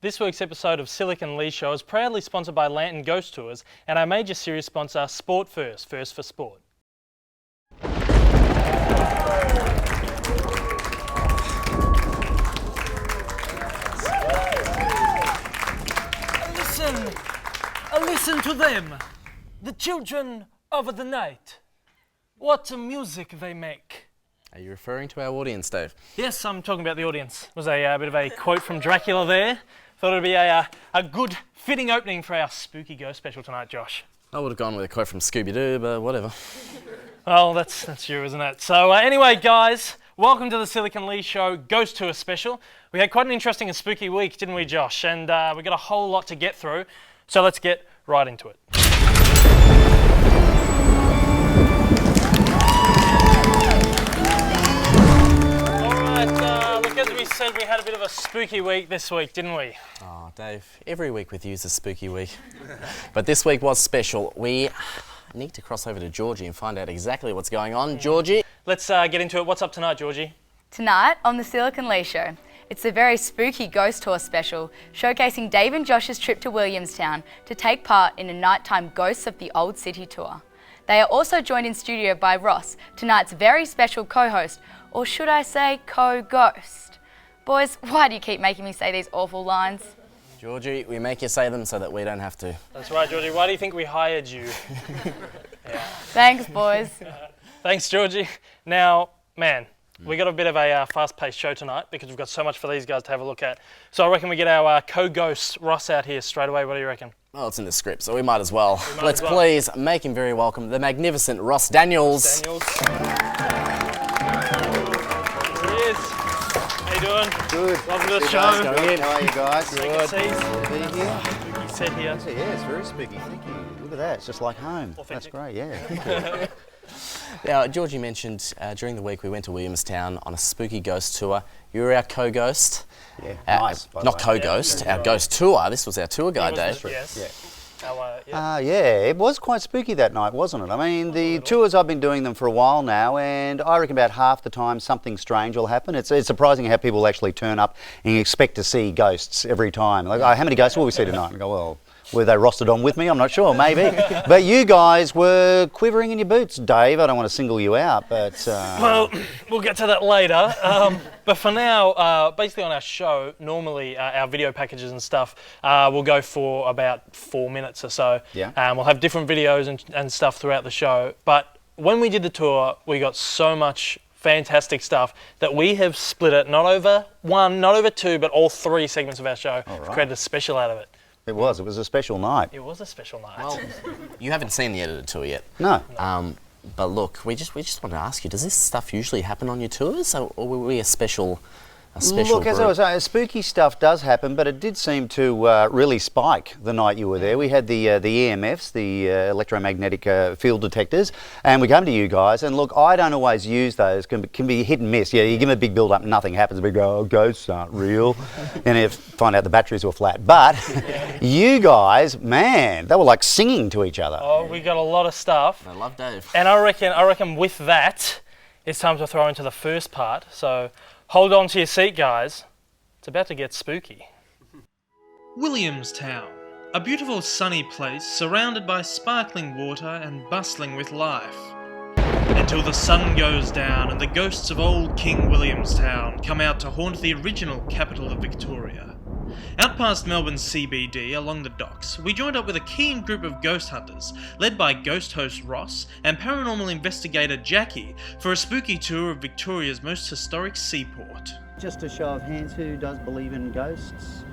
This week's episode of Silic and Lee Show is proudly sponsored by Lantern Ghost Tours and our major series sponsor, Sport First, First for Sport. Listen to them, the children of the night. What music they make. Are you referring to our audience, Dave? Yes, I'm talking about the audience. It was a bit of a quote from Dracula there. Thought it'd be a good, fitting opening for our spooky ghost special tonight, Josh. I would have gone with a quote from Scooby-Doo, but whatever. Well, that's you, isn't it? So anyway, guys, welcome to the Silic and Lee Show Ghost Tour special. We had quite an interesting and spooky week, didn't we, Josh? And we got a whole lot to get through, so let's get right into it. Look, as we said, we had a bit of a spooky week this week, didn't we? Oh, Dave, every week with you is a spooky week. But this week was special. We need to cross over to Georgie and find out exactly what's going on. Georgie? Let's get into it. What's up tonight, Georgie? Tonight on the Silic and Lee Show, it's a very spooky ghost tour special showcasing Dave and Josh's trip to Williamstown to take part in a nighttime Ghosts of the Old City tour. They are also joined in studio by Ross, tonight's very special co-host, or should I say co-ghost. Boys, why do you keep making me say these awful lines? Georgie, we make you say them so that we don't have to. That's right, Georgie. Why do you think we hired you? Yeah. Thanks, boys. Thanks, Georgie. Now, man, we got a bit of a fast-paced show tonight because we've got so much for these guys to have a look at. So I reckon we get our co-ghost Ross out here straight away. What do you reckon? Well, it's in the script, so we might as well. Let's please make him very welcome, the magnificent Ross Daniels. Here he is. How you doing? Good. Welcome to the show. How are you guys? Take a seat. Good to be here. Spooky set here. Yeah, it's very spooky. Thank you. Look at that. It's just like home. Authentic. That's great. Yeah. Now, Georgie mentioned during the week we went to Williamstown on a spooky ghost tour. You were our co-ghost. Yeah. Nice. by the Not way. co-ghost, our ghost tour. This was our tour guide, Dave. Yes. Yeah. Yeah, it was quite spooky that night, wasn't it? I mean, the tours, I've been doing them for a while now, and I reckon about half the time something strange will happen. It's surprising how people actually turn up and you expect to see ghosts every time. Like, oh, how many ghosts will we see tonight? And I go, well, were they rostered on with me? I'm not sure, maybe. But you guys were quivering in your boots, Dave. I don't want to single you out, but... Well, we'll get to that later. But for now, basically on our show, normally our video packages and stuff will go for about 4 minutes or so. Yeah. We'll have different videos and stuff throughout the show. But when we did the tour, we got so much fantastic stuff that we have split it, not over one, not over two, but all 3 segments of our show. All right. Created a special out of it. It was a special night. It was a special night. Well, you haven't seen the edited tour yet. No. But look, we just want to ask you, does this stuff usually happen on your tours, or were we a special Look, as I was saying, spooky stuff does happen, but it did seem to really spike the night you were there. We had the EMFs, the electromagnetic field detectors, and we came to you guys, and look, I don't always use those, can be hit and miss. Yeah, you give them a big build-up, nothing happens, we go, oh, ghosts aren't real, and you find out the batteries were flat. But you guys, man, they were like singing to each other. Oh, we got a lot of stuff. I love Dave. And I reckon with that, it's time to throw into the first part. So hold on to your seat, guys. It's about to get spooky. Williamstown, a beautiful sunny place surrounded by sparkling water and bustling with life. Until the sun goes down and the ghosts of old King Williamstown come out to haunt the original capital of Victoria. Out past Melbourne's CBD along the docks, we joined up with a keen group of ghost hunters, led by ghost host Ross and paranormal investigator Jackie, for a spooky tour of Victoria's most historic seaport. Just a show of hands, who does believe in ghosts?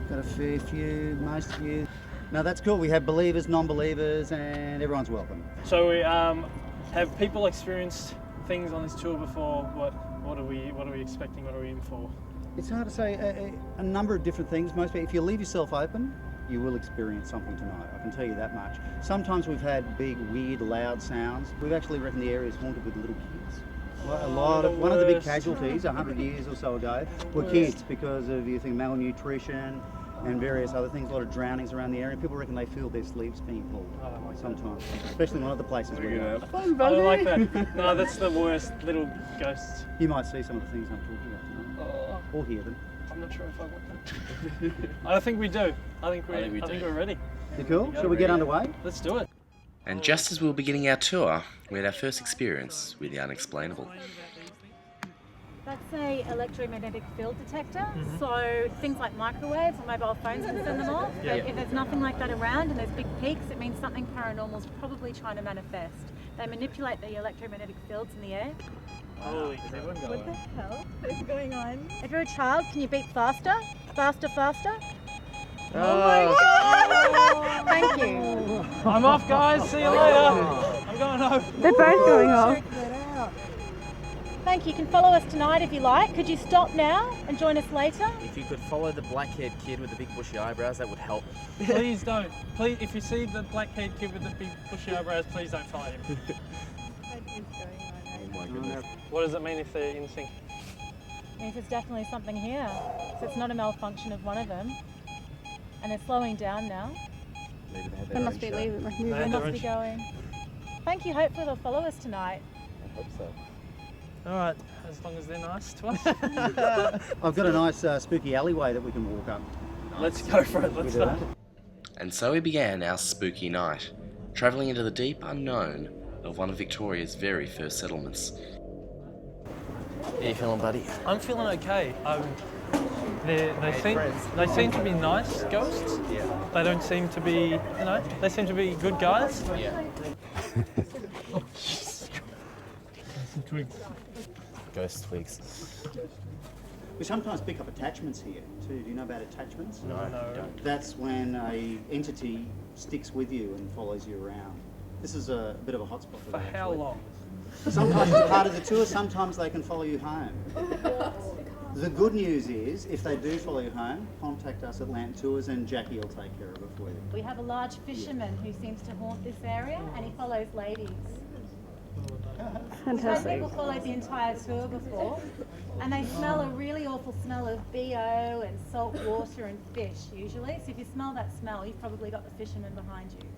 Got a fair few, most of you. No, that's cool. We have believers, non-believers, and everyone's welcome. So we have people experienced things on this tour before? What are we expecting? What are we in for? It's hard to say. A number of different things. Most, if you leave yourself open, you will experience something tonight. I can tell you that much. Sometimes we've had big, weird, loud sounds. We've actually reckoned the area is haunted with little kids. One of the big casualties 100 years or so ago were kids because of, you think, malnutrition and various other things. A lot of drownings around the area. People reckon they feel their sleeves being pulled sometimes, especially in one of the places we're going. I don't like that. No, that's the worst. Little ghosts. You might see some of the things I'm talking about tonight, or hear them. I'm not sure if I want that. I think we do. I think we're ready. You cool? Shall we get underway? Let's do it. And just as we were beginning our tour, we had our first experience with the unexplainable. That's a electromagnetic field detector, so things like microwaves or mobile phones can send them off. But if there's nothing like that around and there's big peaks, it means something paranormal is probably trying to manifest. They manipulate the electromagnetic fields in the air. Holy crap. What the hell is going on? If you're a child, can you beat faster? Faster, faster? Oh my god! Thank you. I'm off, guys. See you later. I'm going home. They're both going off. Thank you. You can follow us tonight if you like. Could you stop now and join us later? If you could follow the black-haired kid with the big bushy eyebrows, that would help. Please don't. Please, if you see the black-haired kid with the big bushy eyebrows, please don't follow him. Oh my goodness. What does it mean if they're in sync? It means there's definitely something here. So it's not a malfunction of one of them. And they're slowing down now. They must be leaving. They must be going. Thank you. Hopefully they'll follow us tonight. I hope so. All right, as long as they're nice to us. I've got a nice spooky alleyway that we can walk up. Let's go for it. Let's start. And so we began our spooky night, travelling into the deep unknown of one of Victoria's very first settlements. How you feeling, buddy? I'm feeling okay. They seem to be nice ghosts. Yeah. They don't seem to be, they seem to be good guys. Yeah. Some twigs. Ghost twigs. We sometimes pick up attachments here too. Do you know about attachments? No, don't. That's when a entity sticks with you and follows you around. This is a bit of a hotspot for For that, how actually. long? Sometimes it's part of the tour, sometimes they can follow you home. The good news is, if they do follow you home, contact us at Land Tours and Jackie will take care of it for you. We have a large fisherman who seems to haunt this area and he follows ladies. Fantastic. People followed the entire tour before and they smell a really awful smell of BO and salt water and fish usually. So if you smell that smell, you've probably got the fisherman behind you.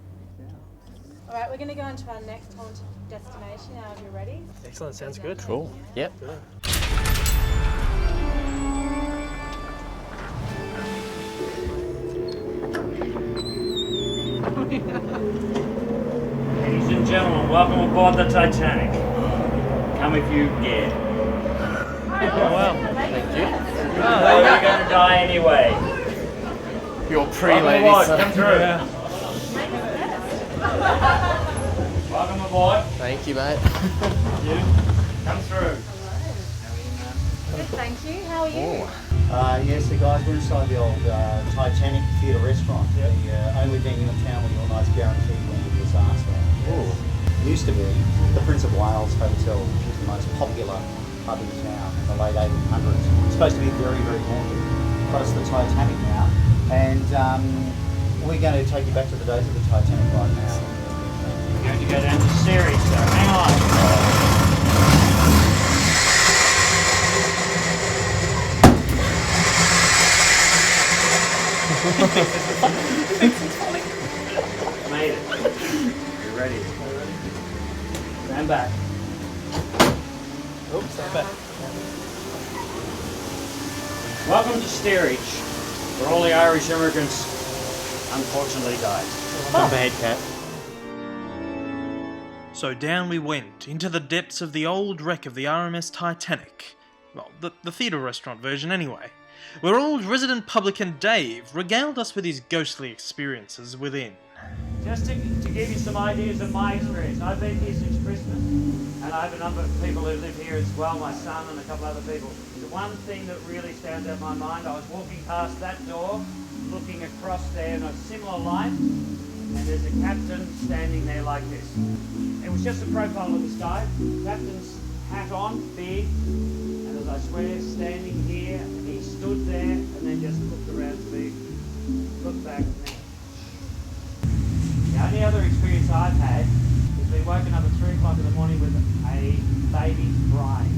All right, we're going to go into our next haunted destination now if you're ready. Excellent, sounds good. Cool. Yep. Ladies and gentlemen, welcome aboard the Titanic. Come if you dare. Oh, wow. Thank you. Oh, you're going to die anyway. You're Welcome aboard, come through. Welcome aboard. Thank you, mate. Come through. Good, thank you. How are you? Yes, the guys, we're inside the old Titanic Theatre restaurant. The only venue in town where your night's guaranteed when a disaster. It used to be the Prince of Wales Hotel, which is the most popular pub in town in the late 1800s. It's supposed to be very, very haunted. But it's the Titanic now. And we're going to take you back to the days of the Titanic right now. We're going to go down to Silic, so hang on. Made it. You're ready. Stand back. Oops, stand back. Welcome to Silic, where all the Irish immigrants unfortunately died. Not bad, Cat. So down we went, into the depths of the old wreck of the RMS Titanic. Well, the theatre restaurant version anyway, where old resident publican Dave regaled us with his ghostly experiences within. Just to give you some ideas of my experience, I've been here since Christmas, and I have a number of people who live here as well, my son and a couple other people. The one thing that really stands out in my mind, I was walking past that door, looking across there in a similar light, and there's a captain standing there like this. It was just a profile of this guy, captain's hat on, beard, and as I swear, standing here, he stood there and then just looked around to me, looked back at me. The only other experience I've had is being woken up at 3 o'clock in the morning with a baby crying.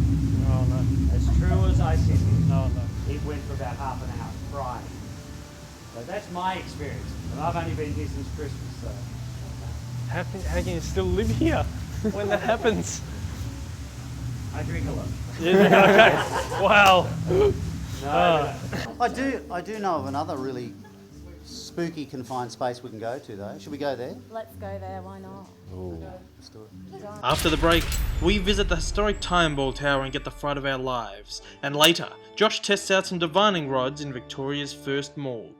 Oh, no. As true as I sit here, Oh, no. it went for about half an hour crying. So that's my experience, but I've only been here since Christmas, so. How can you still live here when that happens? I drink a lot. Yeah, okay. Wow. I do know of another really spooky confined space we can go to though. Should we go there? Let's go there, why not? Let's do it. After the break, we visit the historic Time Ball Tower and get the fright of our lives. And later, Josh tests out some divining rods in Victoria's first morgue.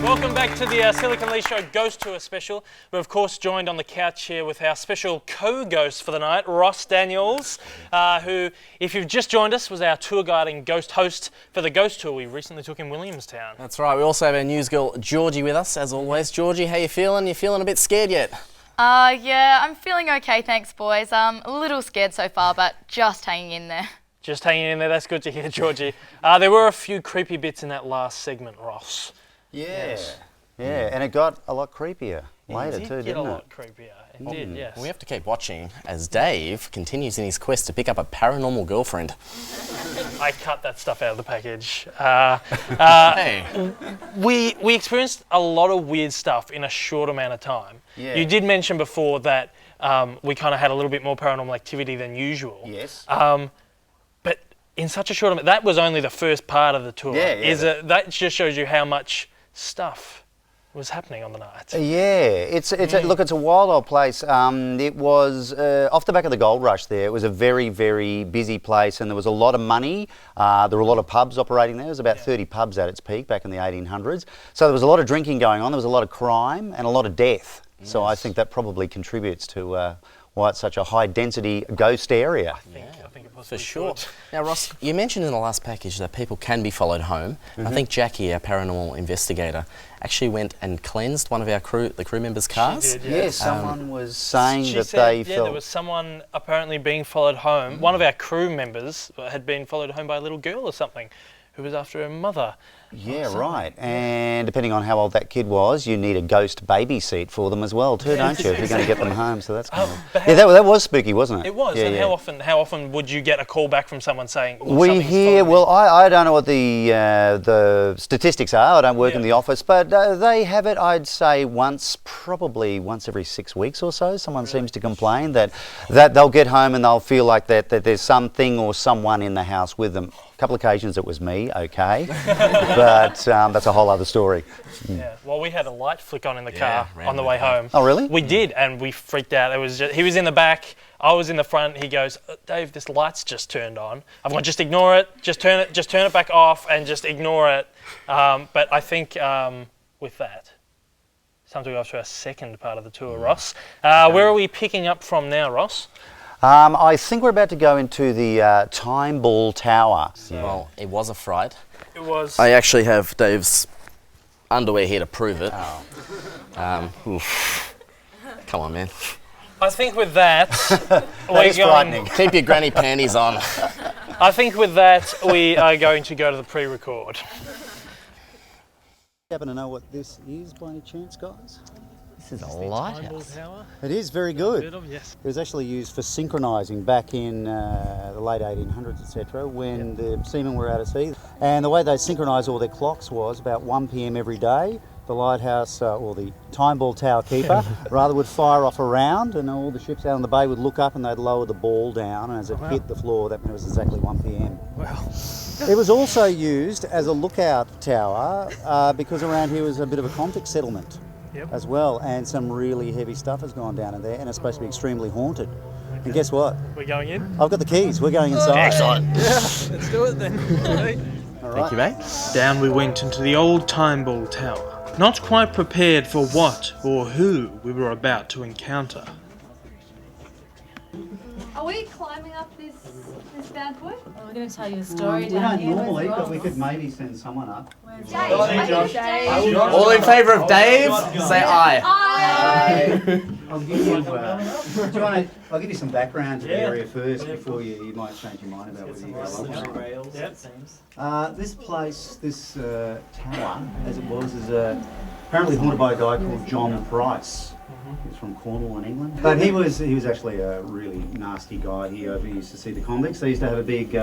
Welcome back to the Silic and Lee Show Ghost Tour special. We're of course joined on the couch here with our special co-ghost for the night, Ross Daniels, who, if you've just joined us, was our tour guide and ghost host for the ghost tour we recently took in Williamstown. That's right, we also have our news girl Georgie with us, as always. Georgie, how you feeling? You feeling a bit scared yet? Yeah, I'm feeling okay, thanks boys. A little scared so far, but just hanging in there. Just hanging in there, that's good to hear, Georgie. There were a few creepy bits in that last segment, Ross. Yeah, and it got a lot creepier later too, It did didn't a it? lot creepier. It did, yes. We have to keep watching as Dave continues in his quest to pick up a paranormal girlfriend. I cut that stuff out of the package. Hey. We experienced a lot of weird stuff in a short amount of time. Yeah. You did mention before that we kind of had a little bit more paranormal activity than usual. Yes. But in such a short amount, that was only the first part of the tour. That just shows you how much stuff was happening on the night. Look, it's a wild old place. It was off the back of the gold rush there. It was a very, very busy place and there was a lot of money. There were a lot of pubs operating there. There was about 30 pubs at its peak back in the 1800s. So there was a lot of drinking going on. There was a lot of crime and a lot of death. Yes. So I think that probably contributes to why it's such a high density ghost area. I think it was for sure. Now, Ross, you mentioned in the last package that people can be followed home. I think Jackie, our paranormal investigator, actually went and cleansed one of our the crew members' cars. She did, Yes, someone was saying that they felt... there was someone apparently being followed home. One of our crew members had been followed home by a little girl or something who was after her mother. Yeah, right. And depending on how old that kid was, you need a ghost baby seat for them as well, too, don't you? If you're going to get them home, so that's cool. That was spooky, wasn't it? It was. Yeah, and yeah. how often would you get a call back from someone saying? We hear. Well, I don't know what the statistics are. I don't work in the office, but they have it. I'd say probably once every 6 weeks or so. Someone seems to complain that they'll get home and they'll feel like that there's something or someone in the house with them. A couple of occasions it was me, okay, but that's a whole other story. Yeah, well, we had a light flick on in the car on the way home. Oh, really? We did, and we freaked out. He was in the back, I was in the front. He goes, "Dave, this light's just turned on." I've gone, "Just ignore it. Just turn it back off, and just ignore it." But I think with that, it's time to go off to our second part of the tour, Ross. Where are we picking up from now, Ross? I think we're about to go into the Time Ball Tower. Well, it was a fright. It was. I actually have Dave's underwear here to prove it. Come on, man. I think with that, That is frightening. Keep your granny panties on. I think with that, we are going to go to the pre-record. Happen to know what this is by any chance, guys? This is a lighthouse. It is very good. Yes. It was actually used for synchronising back in the late 1800s, etc., when the seamen were out at sea. And the way they synchronised all their clocks was about 1 p.m. every day. The lighthouse, or the Time Ball Tower keeper, rather would fire off a round, and all the ships out in the bay would look up and they'd lower the ball down, and as it hit the floor, that meant it was exactly 1 p.m. Wow. It was also used as a lookout tower because around here was a bit of a convict settlement. Yep. As well, and some really heavy stuff has gone down in there, and it's supposed to be extremely haunted. Okay. And guess what? We're going in? I've got the keys. We're going inside. Excellent. Yeah, let's do it then. All right. Thank you, mate. Down we went into the old Time Ball Tower, not quite prepared for what or who we were about to encounter. Are we climbing up this bad boy? Oh, we're going to tell you a story We down don't here. normally, but we could maybe send someone up. Dave. All in favour of Dave, say aye. I'll give you. I'll give you some background to the area first before you might change your mind about whether you go along. This place, this tower, as it was, is apparently haunted by a guy called John Price. He's from Cornwall in England. But he was actually a really nasty guy. He used to see the convicts. They used to have a big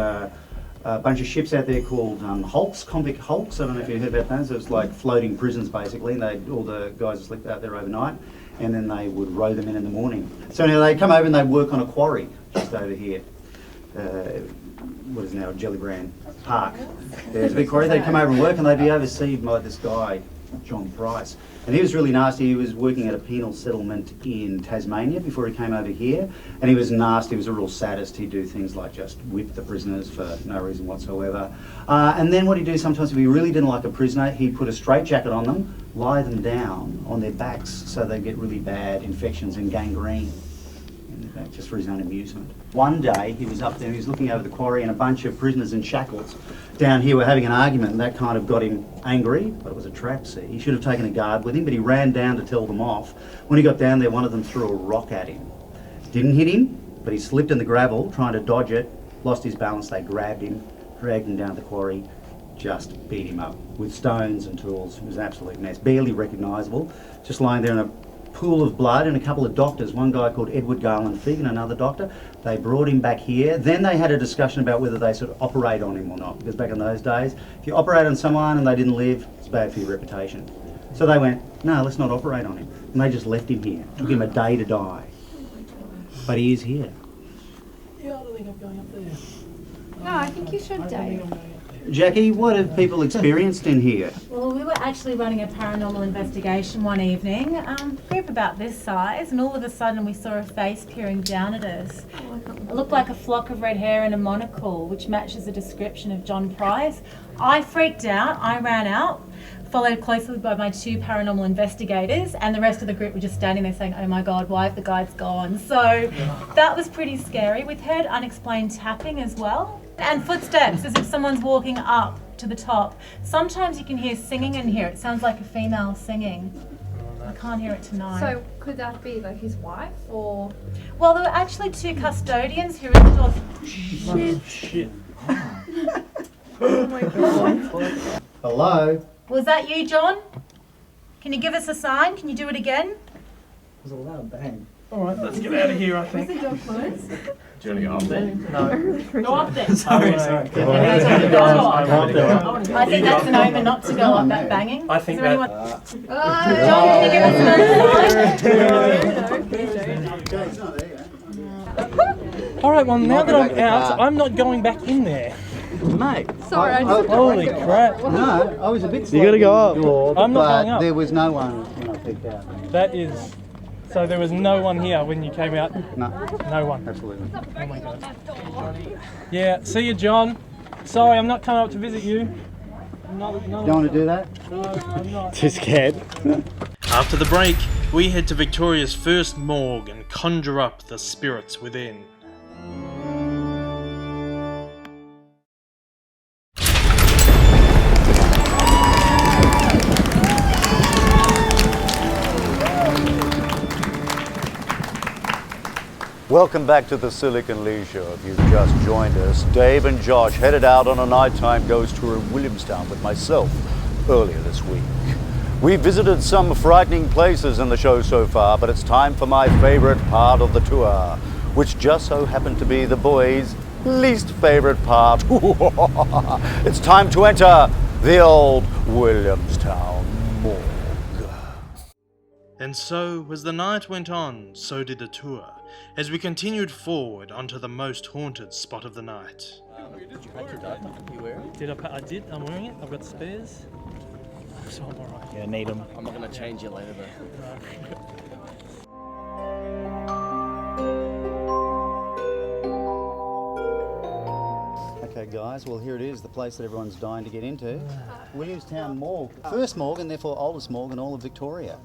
a bunch of ships out there called hulks, convict hulks. I don't know if you heard about those. It was like floating prisons basically. And all the guys would sleep out there overnight, and then they would row them in the morning. So anyway, they'd come over and they'd work on a quarry just over here. What is now Jellybrand Park. There's a big quarry. They'd come over and work, and they'd be overseen by this guy, John Price. And he was really nasty. He was working at a penal settlement in Tasmania before he came over here. And he was nasty. He was a real sadist. He'd do things like just whip the prisoners for no reason whatsoever. And then what he'd do sometimes, if he really didn't like a prisoner, he'd put a straitjacket on them, lie them down on their backs so they'd get really bad infections and gangrene. Just for his own amusement. One day he was up there, he was looking over the quarry, and a bunch of prisoners in shackles down here were having an argument, and that kind of got him angry, but it was a trap, see. He should have taken a guard with him, but he ran down to tell them off. When he got down there, one of them threw a rock at him. Didn't hit him, but he slipped in the gravel trying to dodge it, lost his balance, they grabbed him, dragged him down to the quarry, just beat him up with stones and tools. It was an absolute mess, barely recognisable, just lying there in a pool of blood, and a couple of doctors, one guy called Edward Garland Figg and another doctor, they brought him back here. Then they had a discussion about whether they should operate on him or not, because back in those days, if you operate on someone and they didn't live, it's bad for your reputation. So they went, no, let's not operate on him. And they just left him here. It took him a day to die. But he is here. Yeah, I don't think I'm going up there. No, I think you should, Dave. Jackie, what have people experienced in here? Well, we were actually running a paranormal investigation one evening, group about this size, and all of a sudden we saw a face peering down at us. It looked like a flock of red hair and a monocle, which matches the description of John Price. I freaked out, I ran out, followed closely by my two paranormal investigators, and the rest of the group were just standing there saying, oh my God, why have the guides gone? So that was pretty scary. We've heard unexplained tapping as well. And footsteps, as if someone's walking up to the top. Sometimes you can hear singing in here. It sounds like a female singing. I can't hear it tonight. So could that be like his wife or? Well, there were actually two custodians who installed. Shit. Oh my God. Hello? Was that you, John? Can you give us a sign? Can you do it again? It was a loud bang. Alright, let's get out of here, I think. Was the door closed? Do you want to go up there? No. Go up there. Sorry. I think that's an omen not to go up, that banging. I think Is there that... anyone... John, can you give us a sign? Alright, well now that I'm out, I'm not going back in there. Mate. Sorry, I just Holy crap. No, I was a bit slow. You gotta go up. I'm not going up. There was no one when I peeked out. That is... So there was no one here when you came out? No. No one? Absolutely. Oh my God. Yeah, see you, John. Sorry, I'm not coming up to visit you. Don't want to do that? No, I'm not. Too scared. After the break, we head to Victoria's first morgue and conjure up the spirits within. Welcome back to the Silic and Leisure. If you've just joined us, Dave and Josh headed out on a nighttime ghost tour in Williamstown with myself earlier this week. We visited some frightening places in the show so far, but it's time for my favorite part of the tour, which just so happened to be the boys' least favorite part. It's time to enter the old Williamstown morgue. And so, as the night went on, so did the tour, as we continued forward onto the most haunted spot of the night. I did. I'm wearing it. I've got spares. So I'm alright. Yeah, need them. I'm not going to change you later though. Okay guys, well here it is, the place that everyone's dying to get into. Williamstown Morgue. First morgue and therefore oldest morgue in all of Victoria.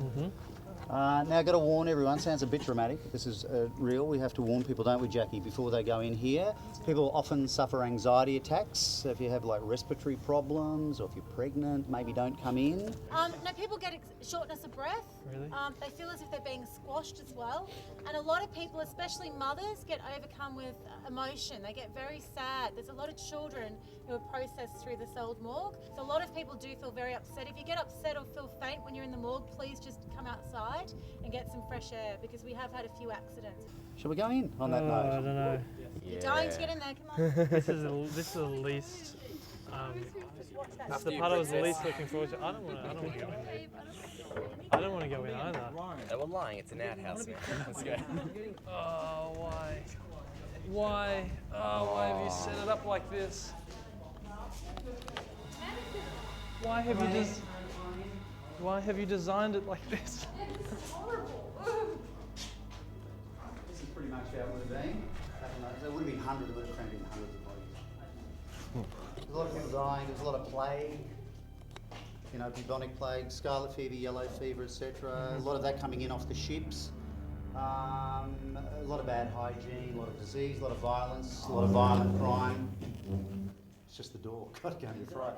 Now I've got to warn everyone, sounds a bit dramatic, but this is real. We have to warn people, don't we, Jackie, before they go in here. People often suffer anxiety attacks. So if you have like respiratory problems or if you're pregnant, maybe don't come in. No, people get shortness of breath. Really? They feel as if they're being squashed as well. And a lot of people, especially mothers, get overcome with emotion. They get very sad. There's a lot of children who are processed through this old morgue. So a lot of people do feel very upset. If you get upset or feel faint when you're in the morgue, please just come outside and get some fresh air, because we have had a few accidents. Shall we go in on that note? I don't know. You're dying to get in there, come on. This is the least. It's the part I was the least looking forward to. I don't want to go in. I don't want to go in either. They were lying. It's an outhouse, man. Let's go. Oh, why? Why? Oh, why have you set it up like this? Why have you designed it like this? This is pretty much how it would have been. There would have been hundreds, it would have crammed in hundreds of bodies. There's a lot of people dying, there's a lot of plague, you know, bubonic plague, scarlet fever, yellow fever, etc. A lot of that coming in off the ships. A lot of bad hygiene, a lot of disease, a lot of violence, a lot of violent crime. It's just the door, God, go in front.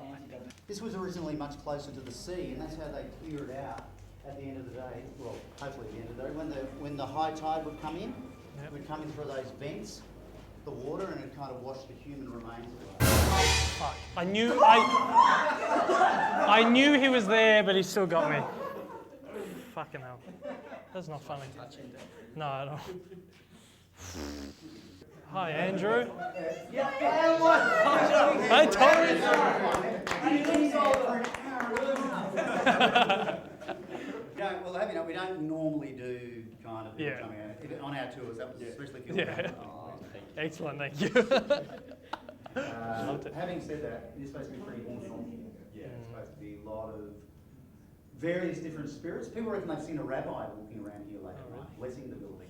This was originally much closer to the sea, and that's how they clear it out at the end of the day. Well, hopefully at the end of the day. When the high tide would come in, it would come in through those vents, the water, and it kind of washed the human remains away. Fuck. I knew he was there, but he still got me. Fucking hell. That's not funny. No, I don't. Hi, Andrew. Hi, Tommy. We don't normally do kind of people coming out on our tours, especially if you're Excellent, thank you. Having said that, it's supposed to be pretty haunting. Yeah, it's supposed to be a lot of various different spirits. People reckon they've seen a rabbi walking around here late at night, blessing the building.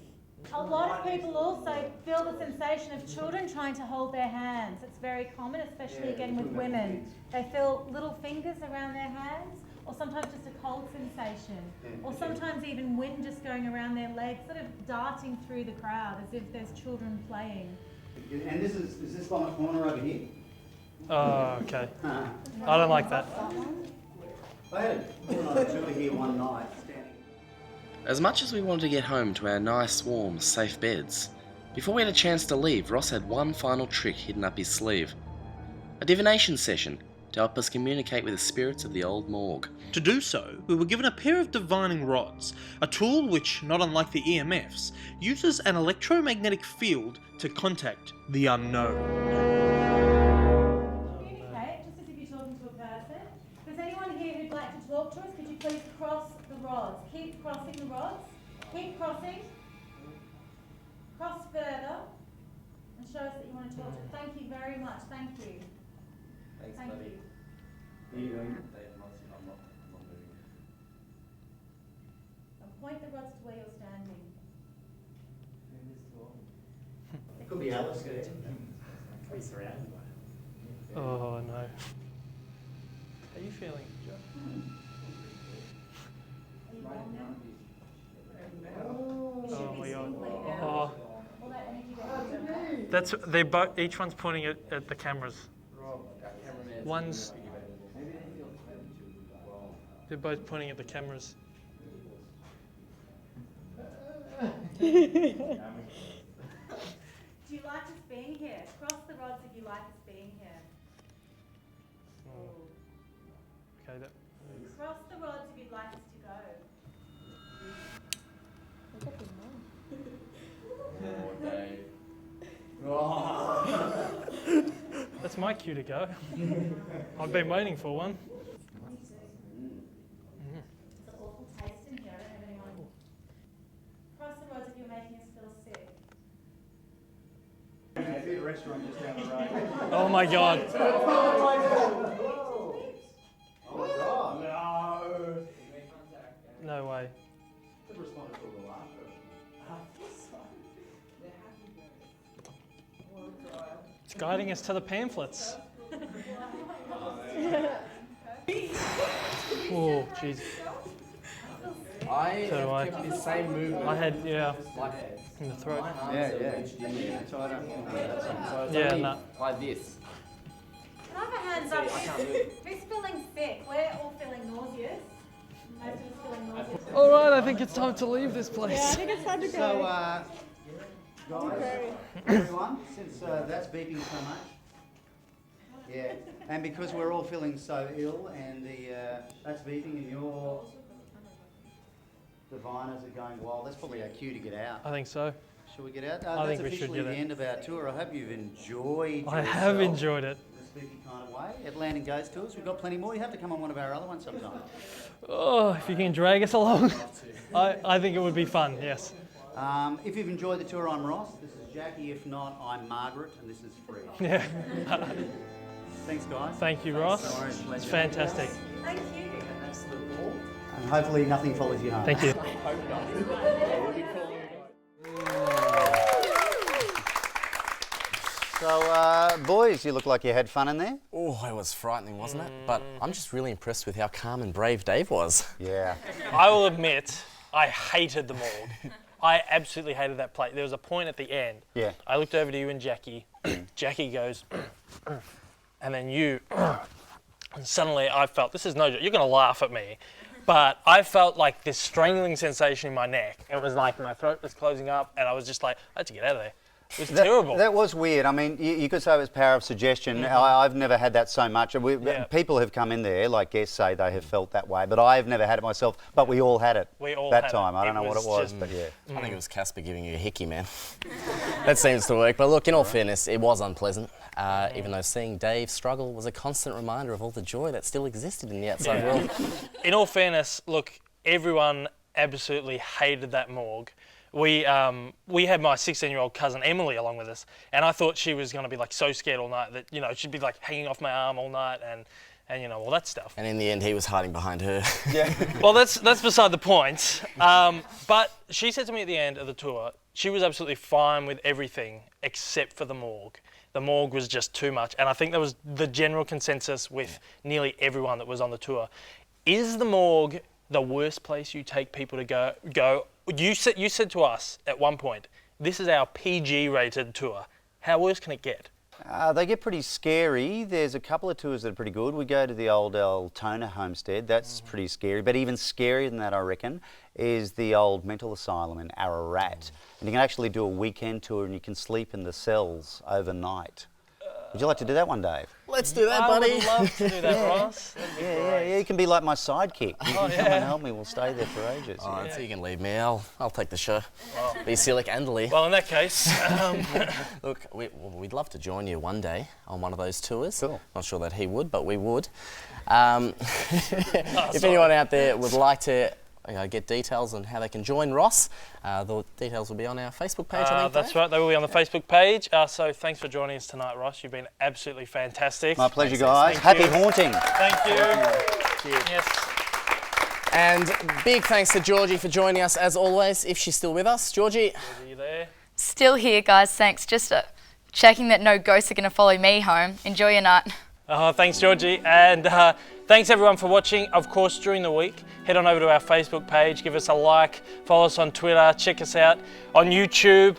A lot of people also feel the sensation of children trying to hold their hands. It's very common, especially again with women. They feel little fingers around their hands, or sometimes just a cold sensation, or sometimes even wind just going around their legs, sort of darting through the crowd as if there's children playing. And is this one corner over here? Oh, okay. I don't like that. I had a tour here one night, standing. As much as we wanted to get home to our nice, warm, safe beds, before we had a chance to leave, Ross had one final trick hidden up his sleeve. A divination session to help us communicate with the spirits of the old morgue. To do so, we were given a pair of divining rods, a tool which, not unlike the EMFs, uses an electromagnetic field to contact the unknown. Communicate, just as if you're talking to a person. If there's anyone here who'd like to talk to us, could you please cross the rods? Keep crossing the rods. Keep crossing. Cross further. And show us that you want to talk to us. Thank you very much. Thank you. Thanks, Thank buddy. you. What are you doing? I'm not moving. And point the rods to where you're standing. It could be Alice there. Oh, no. How are you feeling, Joe? Are you warm now? Oh my god. Oh. All that energy goes. That's each one's pointing at the cameras. They're both pointing at the cameras. Do you like us being here? Cross the rods if you like us being here. Okay, that. Cross the rods if you'd like us to go. That's my cue to go. I've been waiting for one. It's an awful taste in here. I don't have anyone. Cross the rods if you're making us feel sick. There's a restaurant just down the road. Oh my god. Oh my god. No. No way. They've responded to the laughter. It's guiding us to the pamphlets. Oh, jeez. I So do I. kept the same movement. I had, Like in the throat. my arms Yeah, are yeah. reached in there. So I don't So it's Yeah, only no. like this. Can I have a hands See, I can't up? Who's feeling sick? We're all feeling nauseous. All right, I think it's time to leave this place. Yeah, I think it's time to go. So, guys, everyone, since that's beeping so much, yeah, and because we're all feeling so ill, and that's beeping, and your diviners are going wild, that's probably our cue to get out. I think so. Should we get out? I That's think we should officially get the out. end of our tour. I hope you've enjoyed I have yourself enjoyed it. in a spooky kind of way. At Land and Ghost Tours, we've got plenty more. You have to come on one of our other ones sometime. Oh, if you can drag us along, I think it would be fun, yes. If you've enjoyed the tour, I'm Ross. This is Jackie. If not, I'm Margaret, and this is free. Yeah. Thanks, guys. Thank you, Ross. It's fantastic. Thank you. And hopefully nothing follows you home. Thank you. So, boys, you look like you had fun in there. Oh, it was frightening, wasn't it? But I'm just really impressed with how calm and brave Dave was. Yeah. I will admit, I hated the morgue. I absolutely hated that place. There was a point at the end. Yeah. I looked over to you and Jackie. Jackie goes, and then you. And suddenly I felt, this is no joke, you're going to laugh at me, but I felt like this strangling sensation in my neck. It was like my throat was closing up, and I was just like, I had to get out of there. It was terrible. That was weird. I mean, you could say it was power of suggestion. I've never had that so much. People have come in there, like guests say they have felt that way, but I've never had it myself. But we all had it that time. I don't know what it was, but yeah. I think it was Casper giving you a hickey, man. That seems to work. But look, in all fairness, it was unpleasant. Even though seeing Dave struggle was a constant reminder of all the joy that still existed in the outside world. In all fairness, look, everyone absolutely hated that morgue. We had my 16-year-old cousin Emily along with us, and I thought she was going to be like so scared all night that, you know, she'd be like hanging off my arm all night and you know, all that stuff. And in the end, he was hiding behind her. Yeah. Well, that's beside the point. But she said to me at the end of the tour, she was absolutely fine with everything except for the morgue. The morgue was just too much, and I think that was the general consensus with nearly everyone that was on the tour. Is the morgue the worst place you take people to go? You said to us at one point, this is our PG-rated tour. How worse can it get? They get pretty scary. There's a couple of tours that are pretty good. We go to the old Altona homestead. That's pretty scary. But even scarier than that, I reckon, is the old mental asylum in Ararat. And you can actually do a weekend tour and you can sleep in the cells overnight. Would you like to do that one, Dave? Let's do that, buddy. I would love to do that, Ross. Yeah, you can be like my sidekick. You can come and help me. We'll stay there for ages. Oh, so you can leave me. I'll take the show. Be Silic and Lee. Well, in that case... Look, we'd love to join you one day on one of those tours. Cool. Not sure that he would, but we would. If anyone out there would like to get details on how they can join Ross, the details will be on our Facebook page, I think. That's right, they will be on the Facebook page. So thanks for joining us tonight, Ross. You've been absolutely fantastic. My pleasure, guys. Happy haunting. Thank you. Cheers. Yes. And big thanks to Georgie for joining us, as always, if she's still with us. Georgie. Are you there? Still here, guys. Thanks. Just checking that no ghosts are going to follow me home. Enjoy your night. Thanks, Georgie. And thanks, everyone, for watching. Of course, during the week, head on over to our Facebook page, give us a like, follow us on Twitter, check us out on YouTube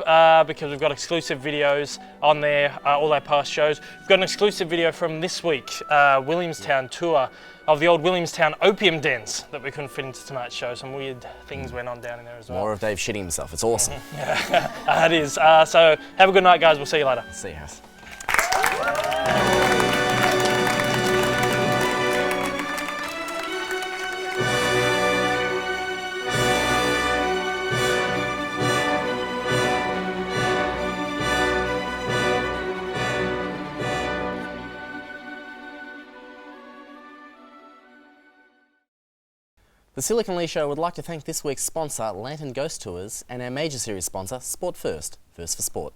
because we've got exclusive videos on there, all our past shows. We've got an exclusive video from this week, Williamstown tour of the old Williamstown opium dens that we couldn't fit into tonight's show. Some weird things went on down in there as well. More of Dave shitting himself. It's awesome. It is. So have a good night, guys. We'll see you later. See you, guys. The Silic and Lee Show would like to thank this week's sponsor, Lantern Ghost Tours, and our major series sponsor, Sport First, First for Sport.